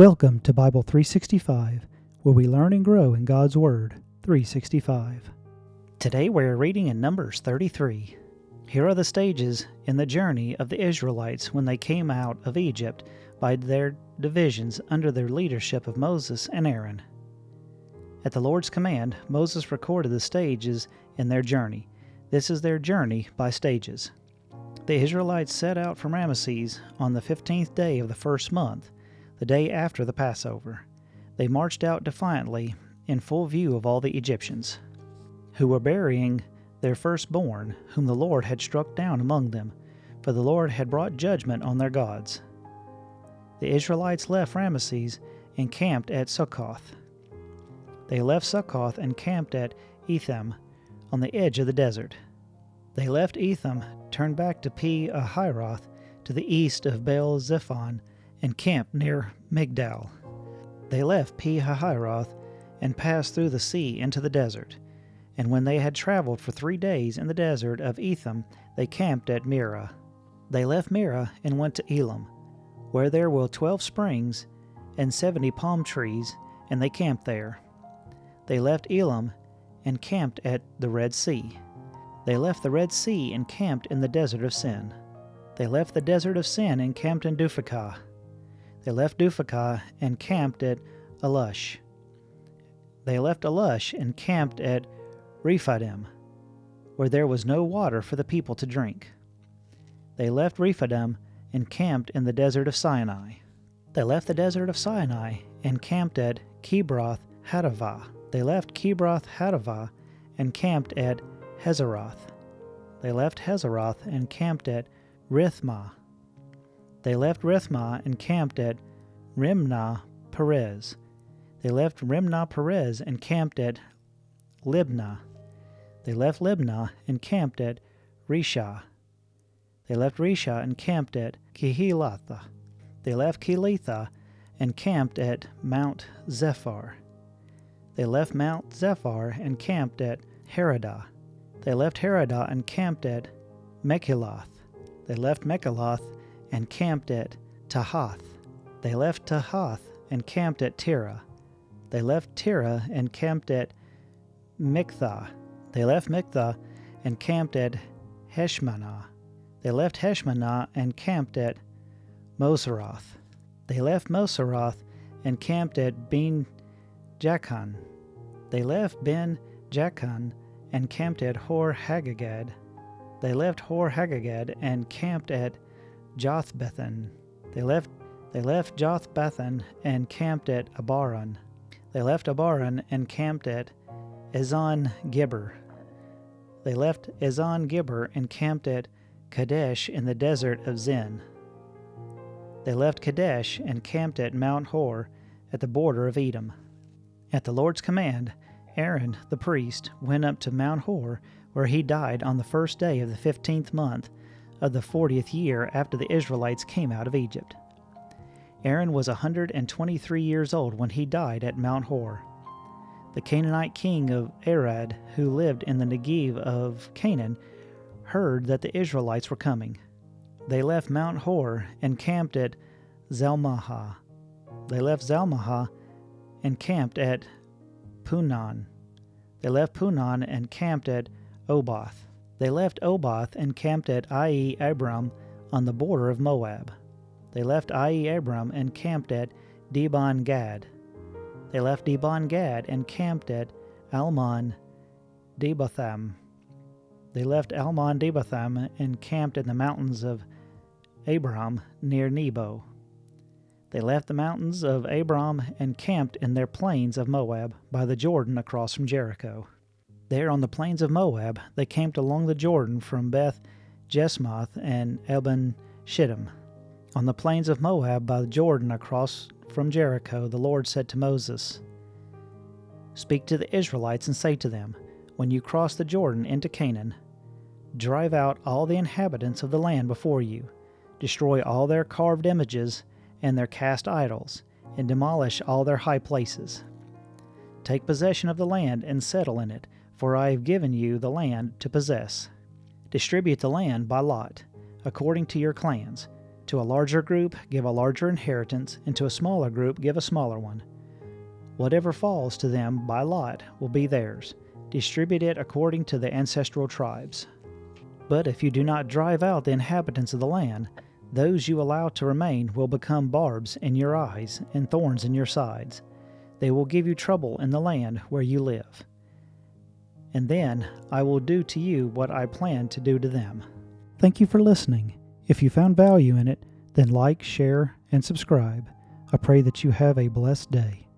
Welcome to Bible 365, where we learn and grow in God's Word 365. Today we're reading in Numbers 33. Here are the stages in the journey of the Israelites when they came out of Egypt by their divisions under the leadership of Moses and Aaron. At the Lord's command, Moses recorded the stages in their journey. This is their journey by stages. The Israelites set out from Ramesses on the 15th day of the first month, the day after the Passover. They marched out defiantly in full view of all the Egyptians, who were burying their firstborn, whom the Lord had struck down among them, for the Lord had brought judgment on their gods. The Israelites left Ramesses and camped at Succoth. They left Succoth and camped at Etham, on the edge of the desert. They left Etham, turned back to Pi-hahiroth, to the east of Baal-zephon, and camped near Migdal. They left Pi-hahiroth and passed through the sea into the desert. And when they had traveled for 3 days in the desert of Etham, they camped at Mirah. They left Mirah and went to Elim, where there were 12 springs and 70 palm trees, and they camped there. They left Elim and camped at the Red Sea. They left the Red Sea and camped in the desert of Sin. They left the desert of Sin and camped in Duphakah. They left Duphakah and camped at Alush. They left Alush and camped at Rephidim, where there was no water for the people to drink. They left Rephidim and camped in the desert of Sinai. They left the desert of Sinai and camped at Kibroth Hattaavah. They left Kibroth Hattaavah and camped at Hazeroth. They left Hazeroth and camped at Rithmah. They left Rithmah and camped at Rimnah Perez. They left Rimnah Perez and camped at Libnah. They left Libnah and camped at Rishah. They left Rishah and camped at Kehelatha. They left Kehelatha and camped at Mount Zephar. They left Mount Zephar and camped at Heradah. They left Heradah and camped at Mechiloth. They left Mechiloth and camped at Tahath. They left Tahath and camped at Tirah. They left Tirah and camped at Mikthah. They left Mikthah and camped at Heshmanah. They left Heshmanah and camped at Moseroth. They left Moseroth and camped at Ben Jachan. They left Ben Jachan and camped at Hor Haggagad. They left Hor Haggagad and camped at Jothbethan. They left Jothbethan and camped at Abaran. They left Abaran and camped at Ezon-Gibber. They left Ezon-Gibber and camped at Kadesh in the desert of Zin. They left Kadesh and camped at Mount Hor at the border of Edom. At the Lord's command, Aaron the priest went up to Mount Hor, where he died on the first day of the 15th month of the 40th year after the Israelites came out of Egypt. Aaron was 123 years old when he died at Mount Hor. The Canaanite king of Arad, who lived in the Negev of Canaan, heard that the Israelites were coming. They left Mount Hor and camped at Zalmahah. They left Zalmahah and camped at Punon. They left Punon and camped at Oboth. They left Oboth and camped at Ai-Abram on the border of Moab. They left Ai-Abram and camped at Dibon-Gad. They left Dibon-Gad and camped at Almon-Dibotham. They left Almon-Dibotham and camped in the mountains of Abraham near Nebo. They left the mountains of Abraham and camped in their plains of Moab by the Jordan across from Jericho. There on the plains of Moab, they camped along the Jordan from Beth Jesmoth and Eben Shittim. On the plains of Moab by the Jordan across from Jericho, the Lord said to Moses, "Speak to the Israelites and say to them, when you cross the Jordan into Canaan, drive out all the inhabitants of the land before you, destroy all their carved images and their cast idols, and demolish all their high places. Take possession of the land and settle in it, for I have given you the land to possess. Distribute the land by lot, according to your clans, To a larger group, give a larger inheritance, and to a smaller group, give a smaller one. Whatever falls to them by lot will be theirs. Distribute it according to the ancestral tribes. But if you do not drive out the inhabitants of the land, those you allow to remain will become barbs in your eyes and thorns in your sides. They will give you trouble in the land where you live. And then I will do to you what I plan to do to them. Thank you for listening. If you found value in it, then like, share, and subscribe. I pray that you have a blessed day.